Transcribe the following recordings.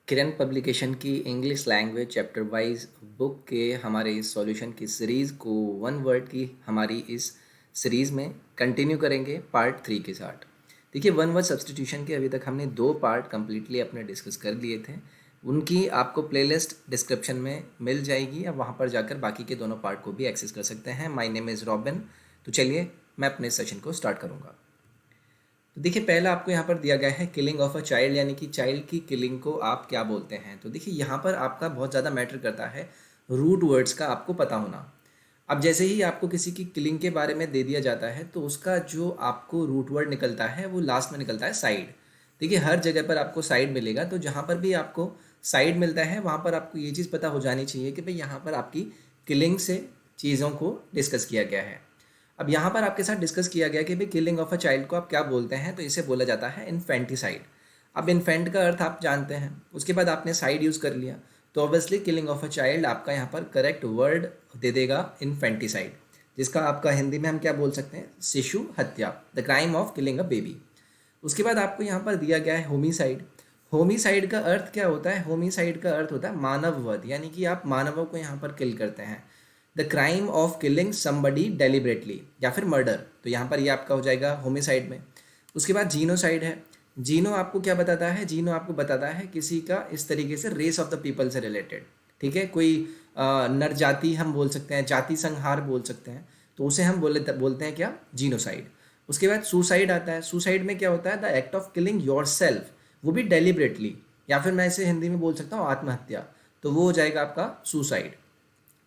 किरण publication की English language chapter wise book के हमारे इस सॉल्यूशन की सीरीज़ को वन वर्ड की हमारी इस सीरीज़ में कंटिन्यू करेंगे पार्ट 3 के साथ। देखिए, वन वर्ड सब्सटीट्यूशन के अभी तक हमने 2 पार्ट कंप्लीटली अपने डिस्कस कर लिए थे। उनकी आपको प्लेलिस्ट डिस्क्रिप्शन में मिल जाएगी, आप वहाँ पर जाकर बाकी के दोनों पार्ट को भी एक्सेस कर सकते हैं। My name is robin. तो चलिए मैं अपने सेशन को स्टार्ट करूँगा। तो देखिए, पहला आपको यहाँ पर दिया गया है किलिंग ऑफ अ चाइल्ड, यानी कि चाइल्ड की किलिंग को आप क्या बोलते हैं। तो देखिए, यहाँ पर आपका बहुत ज़्यादा मैटर करता है रूट वर्ड्स का आपको पता होना। अब जैसे ही आपको किसी की किलिंग के बारे में दे दिया जाता है तो उसका जो आपको रूट वर्ड निकलता है वो लास्ट में निकलता है साइड। देखिए, हर जगह पर आपको साइड मिलेगा, तो जहाँ पर भी आपको साइड मिलता है वहाँ पर आपको ये चीज़ पता हो जानी चाहिए कि भाई यहाँ पर आपकी किलिंग से चीज़ों को डिस्कस किया गया है। अब यहाँ पर आपके साथ डिस्कस किया गया कि भाई किलिंग ऑफ अ चाइल्ड को आप क्या बोलते हैं, तो इसे बोला जाता है इन्फेंटिसाइड। अब इन्फेंट का अर्थ आप जानते हैं, उसके बाद आपने साइड यूज़ कर लिया, तो obviously killing of a child आपका यहाँ पर करेक्ट वर्ड दे देगा इन्फेंटिसाइड, जिसका आपका हिंदी में हम क्या बोल सकते हैं, शिशु हत्या, the crime of killing a baby. उसके बाद आपको यहाँ पर दिया गया है होमिसाइड। होमिसाइड का अर्थ क्या होता है, होमिसाइड का अर्थ होता है मानव वध, यानी कि आप मानवों को यहाँ पर किल करते हैं। The crime of killing somebody deliberately या फिर मर्डर, तो यहाँ पर ये आपका हो जाएगा होमिसाइड में। उसके बाद जीनोसाइड है। जीनो आपको क्या बताता है, जीनो आपको बताता है किसी का इस तरीके से रेस ऑफ द पीपल से रिलेटेड, ठीक है, कोई नर जाति हम बोल सकते हैं, जाति संहार बोल सकते हैं, तो उसे हम बोलते हैं क्या, जीनोसाइड। उसके बाद सुसाइड आता है। सुसाइड में क्या होता है, the act of killing your self, वो भी डेलिबरेटली, या फिर मैं इसे हिंदी में बोल सकता हूँ आत्महत्या, तो वो हो जाएगा आपका सुसाइड।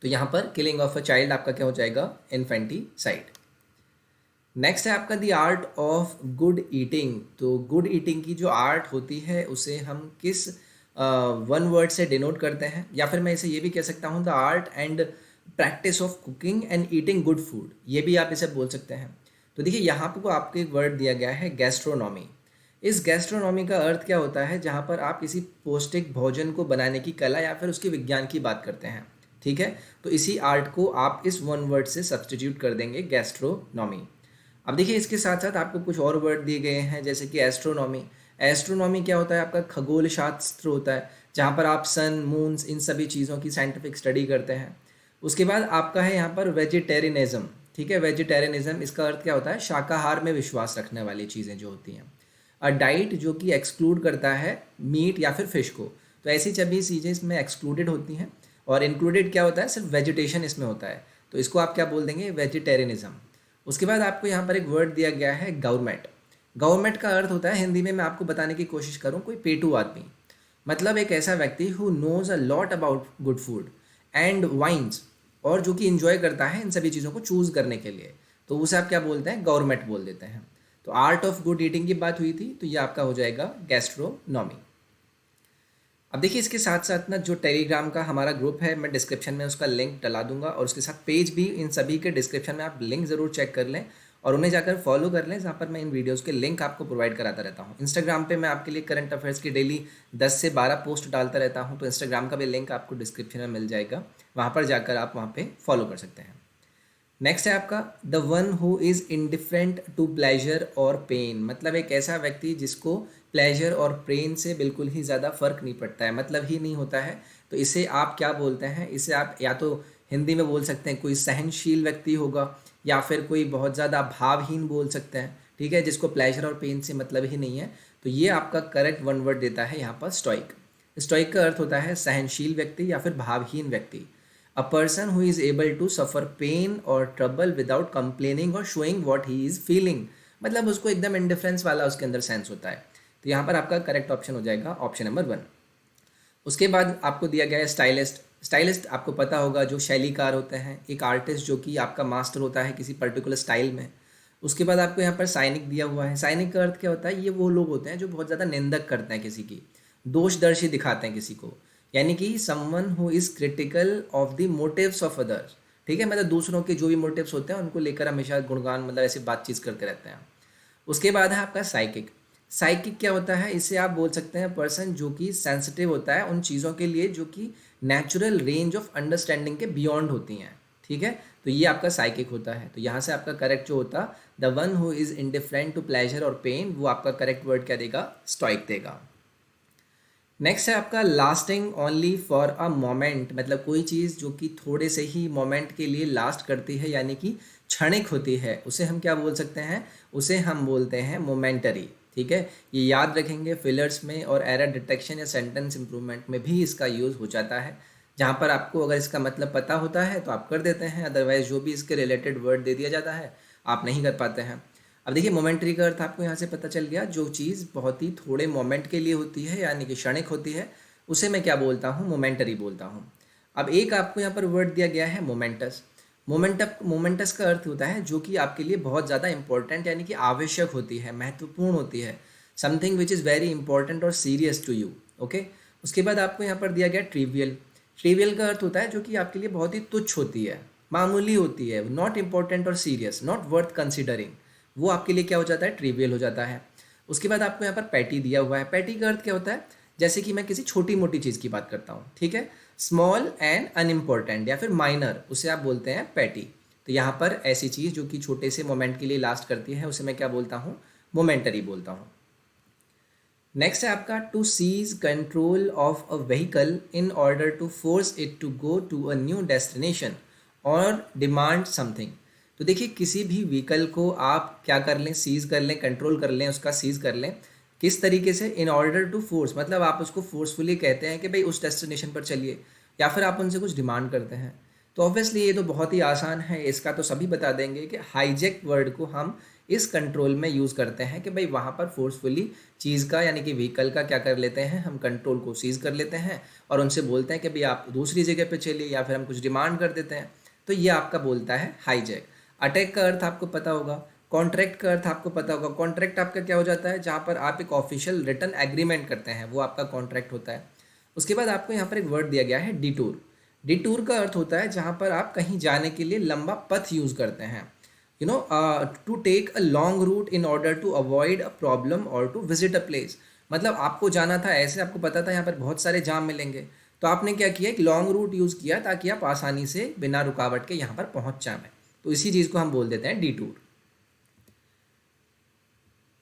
तो यहाँ पर किलिंग ऑफ अ चाइल्ड आपका क्या हो जाएगा, इन्फेंटिसाइड। नेक्स्ट है आपका the art of good eating. तो गुड ईटिंग की जो आर्ट होती है उसे हम किस वन वर्ड से डिनोट करते हैं, या फिर मैं इसे ये भी कह सकता हूँ the art and practice of cooking and eating good food, ये भी आप इसे बोल सकते हैं। तो देखिए, यहाँ पर आपको एक वर्ड दिया गया है गैस्ट्रोनॉमी। इस गैस्ट्रोनॉमी का अर्थ क्या होता है, जहाँ पर आप किसी पौष्टिक भोजन को बनाने की कला या फिर उसके विज्ञान की बात करते हैं, ठीक है। तो इसी आर्ट को आप इस वन वर्ड से सब्सटीट्यूट कर देंगे, गैस्ट्रोनॉमी। अब देखिए, इसके साथ साथ आपको कुछ और वर्ड दिए गए हैं, जैसे कि एस्ट्रोनॉमी। एस्ट्रोनॉमी क्या होता है, आपका खगोल शास्त्र होता है, जहाँ पर आप सन मून्स इन सभी चीज़ों की साइंटिफिक स्टडी करते हैं। उसके बाद आपका है यहाँ पर वेजिटेरियनिज्म, ठीक है। वेजिटेरियनिज्म, इसका अर्थ क्या होता है, शाकाहार में विश्वास रखने वाली चीज़ें जो होती हैं। अ डाइट जो कि एक्सक्लूड करता है मीट या फिर फिश को, तो ऐसी सभी चीज़ें इसमें एक्सक्लूडेड होती हैं। और इंक्लूडेड क्या होता है, सिर्फ वेजिटेशन इसमें होता है, तो इसको आप क्या बोल देंगे, वेजिटेरियनिज्म। उसके बाद आपको यहाँ पर एक वर्ड दिया गया है गवर्नमेंट। गवर्नमेंट का अर्थ होता है, हिंदी में मैं आपको बताने की कोशिश करूँ, कोई पेटू आदमी, मतलब एक ऐसा व्यक्ति who knows a lot about good food and wines, और जो कि इंजॉय करता है इन सभी चीज़ों को चूज़ करने के लिए, तो उसे आप क्या बोलते हैं, गवर्नमेंट बोल देते हैं। तो आर्ट ऑफ गुड ईटिंग की बात हुई थी, तो ये आपका हो जाएगा गैस्ट्रोनॉमी। अब देखिए, इसके साथ साथ ना जो टेलीग्राम का हमारा ग्रुप है, मैं डिस्क्रिप्शन में उसका लिंक डला दूंगा, और उसके साथ पेज भी, इन सभी के डिस्क्रिप्शन में आप लिंक ज़रूर चेक कर लें और उन्हें जाकर फॉलो कर लें, जहाँ पर मैं इन वीडियोस के लिंक आपको प्रोवाइड कराता रहता हूँ। इंस्टाग्राम पे मैं आपके लिए करंट अफेयर्स की डेली 10 से 12 पोस्ट डालता रहता हूँ, तो इंस्टाग्राम का भी लिंक आपको डिस्क्रिप्शन में मिल जाएगा, वहाँ पर जाकर आप वहाँ पर फॉलो कर सकते हैं। नेक्स्ट है आपका the one who is indifferent to pleasure और पेन, मतलब एक ऐसा व्यक्ति जिसको प्लेजर और पेन से बिल्कुल ही ज़्यादा फर्क नहीं पड़ता है, मतलब ही नहीं होता है, तो इसे आप क्या बोलते हैं, इसे आप या तो हिंदी में बोल सकते हैं कोई सहनशील व्यक्ति होगा, या फिर कोई बहुत ज़्यादा भावहीन बोल सकते हैं, ठीक है, जिसको प्लेजर और पेन से मतलब ही नहीं है। तो ये आपका करेक्ट वन वर्ड देता है यहाँ पर स्टोइक। स्टोइक का अर्थ होता है सहनशील व्यक्ति या फिर भावहीन व्यक्ति। A person who is able to suffer pain or trouble without complaining or showing what he is feeling, मतलब उसको एकदम इंडिफरेंस वाला उसके अंदर सेंस होता है। तो यहाँ पर आपका करेक्ट ऑप्शन हो जाएगा ऑप्शन नंबर 1। उसके बाद आपको दिया गया है स्टाइलिस्ट। स्टाइलिस्ट आपको पता होगा, जो शैलीकार होते हैं, एक आर्टिस्ट जो कि आपका मास्टर होता है किसी पर्टिकुलर स्टाइल में। उसके बाद आपको यहाँ पर साइनिक दिया हुआ है। साइनिक का अर्थ क्या होता है, ये वो लोग होते हैं जो बहुत ज़्यादा निंदक करते हैं किसी की, दोषदर्शी दिखाते हैं किसी को, यानी कि someone who is critical of the motives of others, ठीक है, मतलब दूसरों के जो भी मोटिव्स होते हैं उनको लेकर हमेशा गुणगान, मतलब ऐसी बातचीत करते रहते हैं। उसके बाद है आपका साइकिक। साइकिक क्या होता है, इसे आप बोल सकते हैं पर्सन जो कि सेंसिटिव होता है उन चीज़ों के लिए जो कि नेचुरल रेंज ऑफ अंडरस्टैंडिंग के बियॉन्ड होती हैं, ठीक है, तो ये आपका साइकिक होता है। तो यहाँ से आपका करेक्ट जो होता, the one who is indifferent to pleasure और पेन, वो आपका करेक्ट वर्ड क्या देगा, स्टोइक देगा। नेक्स्ट है आपका lasting only for a moment, मतलब कोई चीज़ जो कि थोड़े से ही मोमेंट के लिए लास्ट करती है यानी कि क्षणिक होती है, उसे हम क्या बोल सकते हैं, उसे हम बोलते हैं मोमेंटरी। ठीक है, ये याद रखेंगे, फिलर्स में और एरर डिटेक्शन या सेंटेंस इंप्रूवमेंट में भी इसका यूज़ हो जाता है। जहाँ पर आपको अगर इसका मतलब पता होता है तो आप कर देते हैं, अदरवाइज जो भी इसके रिलेटेड वर्ड दे दिया जाता है आप नहीं कर पाते हैं। अब देखिए मोमेंट्री का अर्थ आपको यहाँ से पता चल गया, जो चीज़ बहुत ही थोड़े मोमेंट के लिए होती है यानी कि क्षणिक होती है उसे मैं क्या बोलता हूँ, मोमेंटरी बोलता हूँ। अब एक आपको यहाँ पर वर्ड दिया गया है मोमेंटस। मोमेंटस का अर्थ होता है जो कि आपके लिए बहुत ज़्यादा इंपॉर्टेंट यानी कि आवश्यक होती है, महत्वपूर्ण होती है, something which is very important और सीरियस टू यू। ओके, उसके बाद आपको यहाँ पर दिया गया ट्रिवियल। ट्रिवियल का अर्थ होता है जो कि आपके लिए बहुत ही तुच्छ होती है, मामूली होती है, नॉट इम्पॉर्टेंट और सीरियस, नॉट वर्थ कंसिडरिंग, वो आपके लिए क्या हो जाता है, ट्रिवियल हो जाता है। उसके बाद आपको यहाँ पर पैटी दिया हुआ है। पैटी का अर्थ क्या होता है, जैसे कि मैं किसी छोटी मोटी चीज़ की बात करता हूँ, ठीक है, स्मॉल एंड अनइम्पॉर्टेंट या फिर माइनर, उसे आप बोलते हैं पैटी। तो यहाँ पर ऐसी चीज़ जो कि छोटे से मोमेंट के लिए लास्ट करती है उसे मैं क्या बोलता हूँ, मोमेंटरी बोलता हूँ। नेक्स्ट है आपका to seize control of a vehicle in order to force it to go to a new destination और डिमांड समथिंग। तो देखिए किसी भी व्हीकल को आप क्या कर लें, सीज कर लें, कंट्रोल कर लें, उसका सीज कर लें। किस तरीके से, इन ऑर्डर टू फोर्स, मतलब आप उसको फोर्सफुली कहते हैं कि भाई उस डेस्टिनेशन पर चलिए, या फिर आप उनसे कुछ डिमांड करते हैं। तो ऑब्वियसली ये तो बहुत ही आसान है, इसका तो सभी बता देंगे कि हाईजेक वर्ड को हम इस कंट्रोल में यूज़ करते हैं कि भाई वहाँ पर फोर्सफुली चीज़ का यानी कि व्हीकल का क्या कर लेते हैं, हम कंट्रोल को सीज कर लेते हैं और उनसे बोलते हैं कि भाई आप दूसरी जगह पे चलिए, या फिर हम कुछ डिमांड कर देते हैं। तो ये आपका बोलता है हाईजैक। अटैक का अर्थ आपको पता होगा, कॉन्ट्रैक्ट का अर्थ आपको पता होगा। कॉन्ट्रैक्ट आपका क्या हो जाता है, जहाँ पर आप एक ऑफिशियल रिटन एग्रीमेंट करते हैं, वो आपका कॉन्ट्रैक्ट होता है। उसके बाद आपको यहाँ पर एक वर्ड दिया गया है डिटूर। डिटूर का अर्थ होता है जहाँ पर आप कहीं जाने के लिए लंबा पथ यूज़ करते हैं, to take a long route in order to avoid a problem और टू विजिट अ प्लेस। मतलब आपको जाना था, ऐसे आपको पता था यहाँ पर बहुत सारे जाम मिलेंगे, तो आपने क्या किया, एक लॉन्ग रूट यूज़ किया ताकि आप आसानी से बिना रुकावट के यहाँ पर पहुँच जाए। तो इसी चीज़ को हम बोल देते हैं डिटूर।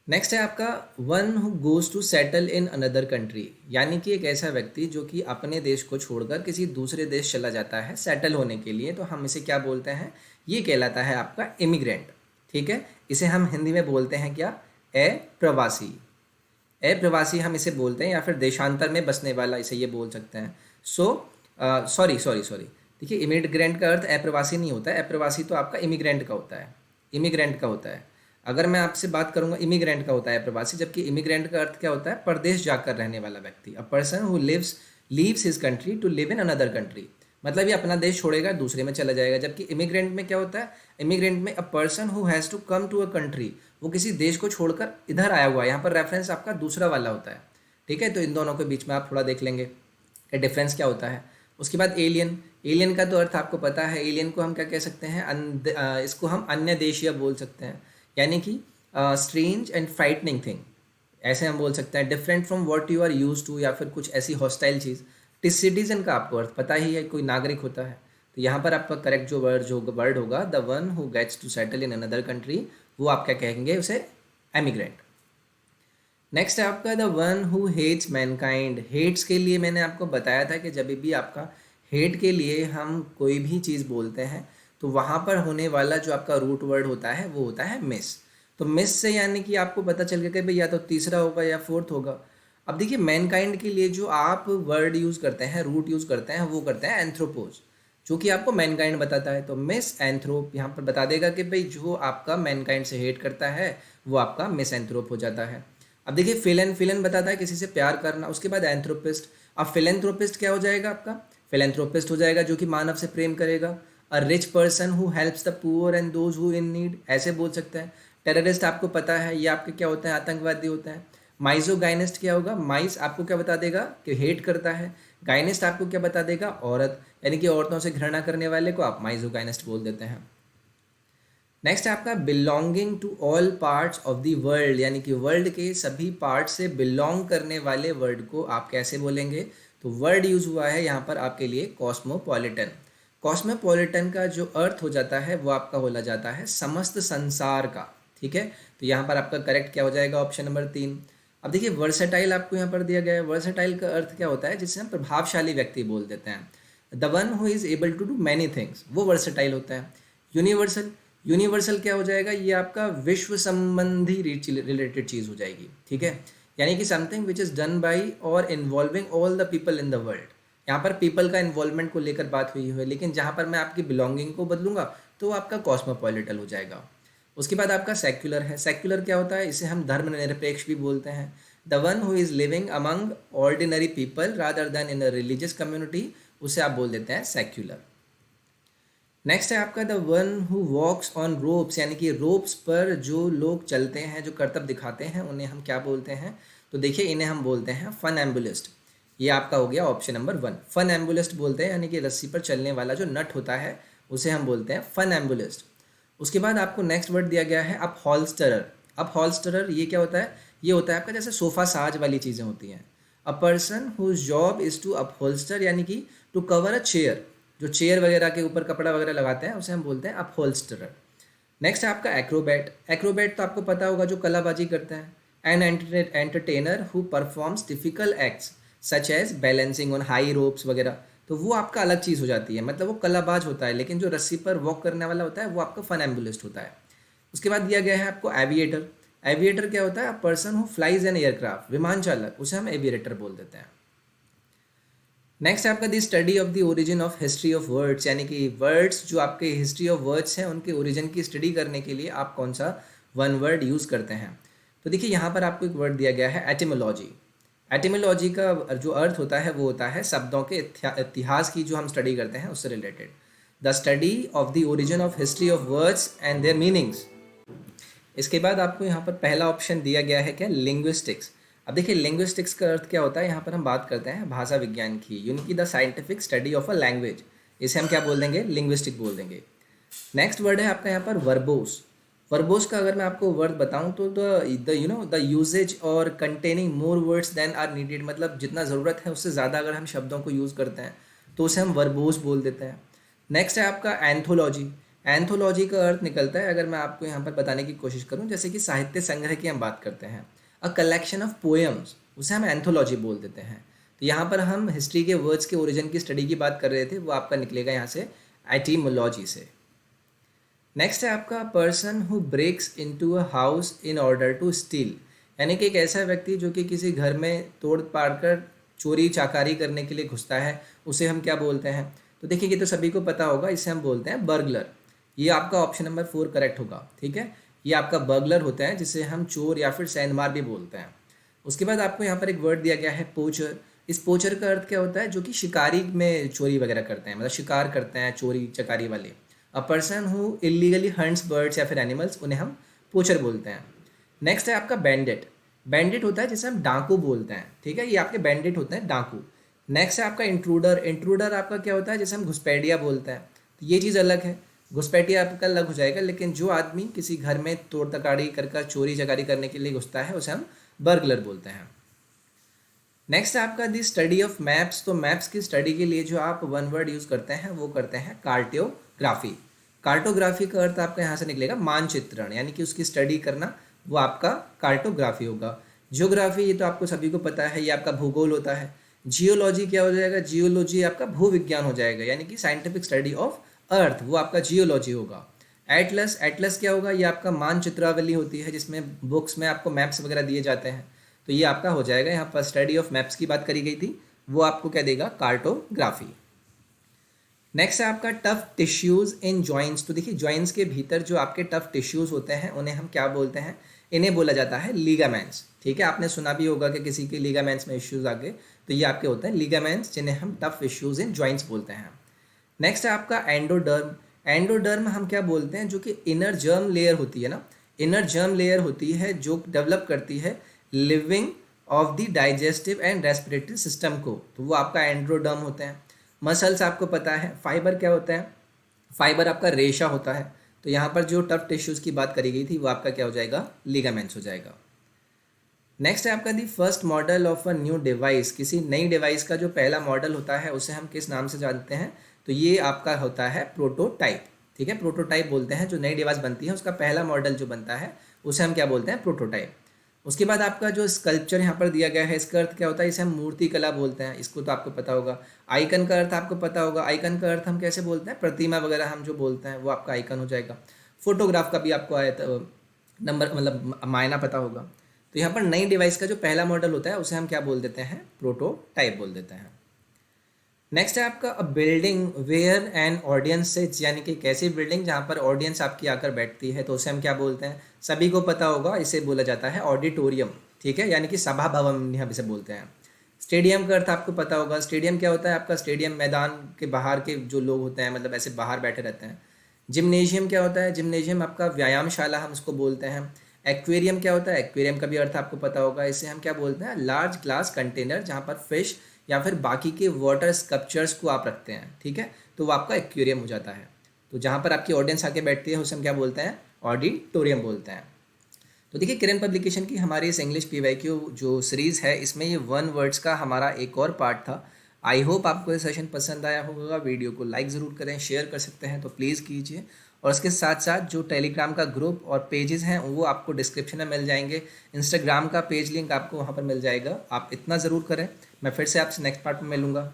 नेक्स्ट है आपका one who goes to settle in another country, यानी कि एक ऐसा व्यक्ति जो कि अपने देश को छोड़कर किसी दूसरे देश चला जाता है सेटल होने के लिए, तो हम इसे क्या बोलते हैं, ये कहलाता है आपका इमिग्रेंट। ठीक है, इसे हम हिंदी में बोलते हैं क्या, ए प्रवासी। ए प्रवासी हम इसे बोलते हैं, या फिर देशांतर में बसने वाला इसे ये बोल सकते हैं। सो सॉरी सॉरी सॉरी, देखिए इमिग्रेंट का अर्थ अप्रवासी नहीं होता है, अप्रवासी तो आपका इमिग्रेंट का होता है, इमिग्रेंट का होता है। अगर मैं आपसे बात करूंगा, इमिग्रेंट का होता है प्रवासी, जबकि इमिग्रेंट का अर्थ क्या होता है, परदेश जाकर रहने वाला व्यक्ति, a person who leaves his country to live in another country, मतलब ये अपना देश छोड़ेगा दूसरे में चला जाएगा। जबकि इमिग्रेंट में क्या होता है, इमिग्रेंट में a person who has to come to a country, वो किसी देश को छोड़कर इधर आया हुआ है, यहाँ पर रेफरेंस आपका दूसरा वाला होता है। ठीक है, तो इन दोनों के बीच में आप थोड़ा देख लेंगे कि डिफरेंस क्या होता है। उसके बाद एलियन, एलियन का तो अर्थ आपको पता है, एलियन को हम क्या कह सकते हैं, इसको हम अन्य देशीय बोल सकते हैं, यानी कि स्ट्रेंज एंड फ्राइटनिंग थिंग, ऐसे हम बोल सकते हैं, different from what you are use to, या फिर कुछ ऐसी हॉस्टाइल चीज़। सिटीजन का आपको अर्थ पता ही है, कोई नागरिक होता है। तो यहाँ पर आपका करेक्ट जो वर्ड होगा, the one who gets to settle in another country, वो आप क्या कहेंगे उसे, एमिग्रेंट। नेक्स्ट है आपका the one who hates mankind. Hates के लिए मैंने आपको बताया था कि जब भी आपका हेट के लिए हम कोई भी चीज़ बोलते हैं तो वहाँ पर होने वाला जो आपका रूट वर्ड होता है वो होता है मिस। तो मिस से यानी कि आपको पता चल गया कि भाई या तो तीसरा होगा या फोर्थ होगा। अब देखिए मैनकाइंड के लिए जो आप वर्ड यूज़ करते हैं, रूट यूज़ करते हैं, वो करते हैं एंथ्रोपोज, जो कि आपको मैनकाइंड बताता है। तो मिस एंथ्रोप यहाँ पर बता देगा कि भाई जो आपका मैनकाइंड से हेट करता है वो आपका मिस एंथ्रोप हो जाता है। अब देखिए फिलन बताता है किसी से प्यार करना, उसके बाद एंथ्रोपिस्ट। अब फिलेंथ्रोपिस्ट क्या हो जाएगा आपका, फिलेंथ्रोपिस्ट हो जाएगा जो कि मानव से प्रेम करेगा। A rich person who helps the poor and those who in need, ऐसे बोल सकते हैं। टेररिस्ट आपको पता है ये आपके क्या होते हैं, आतंकवादी होते हैं। माइजोगाइनिस्ट क्या होगा, माइस आपको क्या बता देगा कि हेट करता है, गाइनिस्ट आपको क्या बता देगा, औरत, यानी कि औरतों से घृणा करने वाले को आप माइजोगाइनिस्ट बोल देते हैं। नेक्स्ट है आपका belonging to all parts of the world, यानी कि वर्ल्ड के सभी पार्ट से बिलोंग करने वाले वर्ड को आप कैसे बोलेंगे। तो वर्ड यूज हुआ है यहाँ पर आपके लिए कॉस्मोपॉलिटन। कॉस्मोपॉलिटन का जो अर्थ हो जाता है वो आपका बोला जाता है समस्त संसार का। ठीक है, तो यहाँ पर आपका करेक्ट क्या हो जाएगा, ऑप्शन नंबर 3। अब देखिए वर्सेटाइल आपको यहाँ पर दिया गया है। वर्सेटाइल का अर्थ क्या होता है, जिससे हम प्रभावशाली व्यक्ति बोल देते हैं। The one who is able to do many things, वो वर्सेटाइल होता है। यूनिवर्सल, यूनिवर्सल क्या हो जाएगा, ये आपका विश्व संबंधी रिलेटेड चीज़ हो जाएगी, ठीक है। यानी कि something which is done by और involving all the people in the world. यहाँ पर पीपल का इन्वॉल्वमेंट को लेकर बात हुई है, लेकिन जहाँ पर मैं आपकी बिलोंगिंग को बदलूंगा तो आपका कॉस्मोपॉलिटल हो जाएगा। उसके बाद आपका सेक्युलर है। सेक्युलर क्या होता है, इसे हम धर्मनिरपेक्ष भी बोलते हैं। The one who is living among ordinary people rather than in a religious community, उसे आप बोल देते हैं सेक्युलर। नेक्स्ट है आपका the one who walks on ropes, यानी कि रोप्स पर जो लोग चलते हैं, जो करतब दिखाते हैं, उन्हें हम क्या बोलते हैं, तो देखिए इन्हें हम बोलते हैं फन एम्बुलिस्ट। ये आपका हो गया ऑप्शन नंबर 1, फन एम्बुलिस्ट बोलते हैं, यानी कि रस्सी पर चलने वाला जो नट होता है उसे हम बोलते हैं फन एम्बुलिस्ट। उसके बाद आपको नेक्स्ट वर्ड दिया गया है अपहोल्स्टरर। अपहोल्स्टरर ये क्या होता है, ये होता है आपका जैसे सोफ़ा साज वाली चीज़ें होती हैं। A person whose job is to upholster, यानी कि टू कवर अ चेयर, जो चेयर वगैरह के ऊपर कपड़ा वगैरह लगाते हैं उसे हम बोलते हैं अपहोल्स्टरर। नेक्स्ट है आपका एक्रोबैट। एक्रोबैट तो आपको पता होगा जो कलाबाजी करते हैं। An entertainer who performs difficult acts such as balancing on high ropes वगैरह, तो वो आपका अलग चीज़ हो जाती है, मतलब वो कलाबाज होता है, लेकिन जो रस्सी पर वॉक करने वाला होता है वो आपका फन एम्बुलिस्ट होता है। उसके बाद दिया गया है आपको एविएटर। एविएटर क्या होता है, अ person who flies an aircraft, विमान चालक, उसे हम एविएटर बोल देते हैं। नेक्स्ट आपका the study of the origin of history of words, यानी कि वर्ड्स जो आपके हिस्ट्री ऑफ वर्ड्स हैं उनके ओरिजिन की स्टडी करने के लिए आप कौन सा वन वर्ड यूज़ करते हैं। तो देखिए यहाँ पर आपको एक वर्ड दिया गया है एटिमोलॉजी। एटिमोलॉजी का जो अर्थ होता है वो होता है शब्दों के इतिहास की जो हम स्टडी करते हैं उससे related. The study of the origin of history of words and there meanings. इसके बाद आपको यहाँ पर पहला ऑप्शन दिया गया है क्या, लिंग्विस्टिक्स। अब देखिए लिंग्विस्टिक्स का अर्थ क्या होता है, यहाँ पर हम बात करते हैं भाषा विज्ञान की, यानी कि the scientific study of a language, इसे हम क्या बोल देंगे, लिंग्विस्टिक बोल देंगे। नेक्स्ट वर्ड है आपका यहाँ पर वर्बोस। वर्बोस का अगर मैं आपको वर्ड बताऊं तो द यूजेज और containing more words than are needed, मतलब जितना ज़रूरत है उससे ज़्यादा अगर हम शब्दों को यूज़ करते हैं तो उसे हम वर्बोस बोल देते हैं। नेक्स्ट है आपका एंथोलॉजी। एंथोलॉजी का अर्थ निकलता है, अगर मैं आपको यहाँ पर बताने की कोशिश करूँ, जैसे कि साहित्य संग्रह की हम बात करते हैं, अ कलेक्शन ऑफ पोएम्स, उसे हम एंथोलॉजी बोल देते हैं। तो यहाँ पर हम हिस्ट्री के वर्ड्स के ओरिजिन की स्टडी की बात कर रहे थे, वो आपका निकलेगा यहाँ से एटिमोलॉजी से। नेक्स्ट है आपका person who breaks into a house in order to steal, यानी कि एक ऐसा व्यक्ति जो कि किसी घर में तोड़ पाड़ कर चोरी चाकारी करने के लिए घुसता है, उसे हम क्या बोलते हैं। तो देखिए ये तो सभी को पता होगा, इसे हम बोलते हैं बर्गलर। ये आपका ऑप्शन नंबर 4 करेक्ट होगा, ठीक है। ये आपका बर्गलर होता है, जिसे हम चोर या फिर सैंधमार भी बोलते हैं। उसके बाद आपको यहाँ पर एक वर्ड दिया गया है पोचर। इस पोचर का अर्थ क्या होता है, जो कि शिकारी में चोरी वगैरह करते हैं, मतलब शिकार करते हैं चोरी चकारी वाले। अ person who illegally hunts birds या फिर एनिमल्स, उन्हें हम पोचर बोलते हैं। नेक्स्ट है आपका बैंडिट। बैंडिट होता है जिसे हम डाकू बोलते हैं, ठीक है, ये आपके बैंडिट होते हैं डाकू। नेक्स्ट है आपका इंट्रूडर। इंट्रूडर आपका क्या होता है, जिसे हम घुसपैठिया बोलते हैं, तो ये चीज़ अलग है, घुसपैठिया आपका अलग हो जाएगा, लेकिन जो आदमी किसी घर में तोड़ तकाड़ी कर चोरी चकारी करने के लिए घुसता है उसे हम बर्गलर बोलते हैं। नेक्स्ट है आपका दी स्टडी ऑफ मैप्स। तो मैप्स की स्टडी के लिए जो आप वन वर्ड यूज़ करते हैं वो करते हैं कार्टोग्राफी। कार्टोग्राफी का अर्थ आपका यहाँ से निकलेगा मानचित्रण, यानी कि उसकी स्टडी करना, वो आपका कार्टोग्राफी होगा। जियोग्राफी ये तो आपको सभी को पता है, ये आपका भूगोल होता है। जियोलॉजी क्या हो जाएगा, जियोलॉजी आपका भूविज्ञान हो जाएगा, यानी कि साइंटिफिक स्टडी ऑफ अर्थ, वो आपका जियोलॉजी होगा। एटलस, एटलस क्या होगा, ये आपका मानचित्रावली होती है, जिसमें बुक्स में आपको मैप्स वगैरह दिए जाते हैं, तो ये आपका हो जाएगा। यहाँ पर स्टडी ऑफ मैप्स की बात करी गई थी, वो आपको क्या देगा, कार्टोग्राफी। नेक्स्ट है आपका टफ टिश्यूज़ इन जॉइंट्स। तो देखिए जॉइंट्स के भीतर जो आपके टफ टिश्यूज़ होते हैं उन्हें हम क्या बोलते हैं, इन्हें बोला जाता है लीगामेंट्स, ठीक है। आपने सुना भी होगा कि किसी के लीगामेंट्स में इश्यूज़ आ गए, तो ये आपके होते हैं लीगामेंट्स, जिन्हें हम टफ इश्यूज़ इन जॉइंट्स बोलते हैं। नेक्स्ट है आपका एंडोडर्म। एंडोडर्म हम क्या बोलते हैं, जो कि इनर जर्म लेयर होती है ना, इनर जर्म लेयर होती है जो डेवलप करती है living of the digestive and respiratory system को, तो वो आपका एंडोडर्म होते हैं। मसल्स आपको पता है। फाइबर क्या होता है, फाइबर आपका रेशा होता है, तो यहाँ पर जो टफ टिश्यूज़ की बात करी गई थी वो आपका क्या हो जाएगा, लिगामेंट्स हो जाएगा। नेक्स्ट है आपका the first model of a new device. किसी नई डिवाइस का जो पहला मॉडल होता है उसे हम किस नाम से जानते हैं, तो ये आपका होता है प्रोटोटाइप, ठीक है। प्रोटोटाइप बोलते हैं जो नई डिवाइस बनती है उसका पहला मॉडल जो बनता है उसे हम क्या बोलते हैं, प्रोटोटाइप। उसके बाद आपका जो स्कल्पचर यहाँ पर दिया गया है, इसका अर्थ क्या होता है, इसे हम मूर्ति कला बोलते हैं, इसको तो आपको पता होगा। आइकन का अर्थ आपको पता होगा, आइकन का अर्थ हम कैसे बोलते हैं, प्रतिमा वगैरह हम जो बोलते हैं वो आपका आइकन हो जाएगा। फोटोग्राफ का भी आपको आया नंबर मतलब मायना पता होगा। तो यहाँ पर नई डिवाइस का जो पहला मॉडल होता है उसे हम क्या बोल देते हैं, प्रोटोटाइप बोल देते हैं। नेक्स्ट है आपका building where an audience sits, यानी कि कैसी बिल्डिंग जहाँ पर ऑडियंस आपकी आकर बैठती है, तो उसे हम क्या बोलते हैं, सभी को पता होगा, इसे बोला जाता है ऑडिटोरियम, ठीक है, यानी कि सभा भवन हम इसे बोलते हैं। स्टेडियम का अर्थ आपको पता होगा, स्टेडियम क्या होता है आपका, स्टेडियम मैदान के बाहर के जो लोग होते हैं, मतलब ऐसे बाहर बैठे रहते हैं। जिम्नेशियम क्या होता है, जिम्नेशियम आपका व्यायामशाला हम उसको बोलते हैं। एक्वेरियम क्या होता है, एक्वेरियम का भी अर्थ आपको पता होगा, इसे हम क्या बोलते हैं, लार्ज ग्लास कंटेनर जहाँ पर फिश या फिर बाकी के वाटर स्कल्पचर्स को आप रखते हैं, ठीक है, तो वो आपका एक्वेरियम हो जाता है। तो जहाँ पर आपकी ऑडियंस आके बैठती है उसे हम क्या बोलते हैं, ऑडिटोरियम बोलते हैं। तो देखिए किरण पब्लिकेशन की हमारी इस इंग्लिश पीवाईक्यू जो सीरीज़ है, इसमें ये वन वर्ड्स का हमारा एक और पार्ट था। आई होप आपको ये सेशन पसंद आया होगा। वीडियो को लाइक ज़रूर करें, शेयर कर सकते हैं तो प्लीज़ कीजिए, और इसके साथ साथ जो टेलीग्राम का ग्रुप और पेजेस हैं वो आपको डिस्क्रिप्शन में मिल जाएंगे। इंस्टाग्राम का पेज लिंक आपको वहाँ पर मिल जाएगा, आप इतना ज़रूर करें। मैं फिर से आपसे नेक्स्ट पार्ट में मिलूँगा।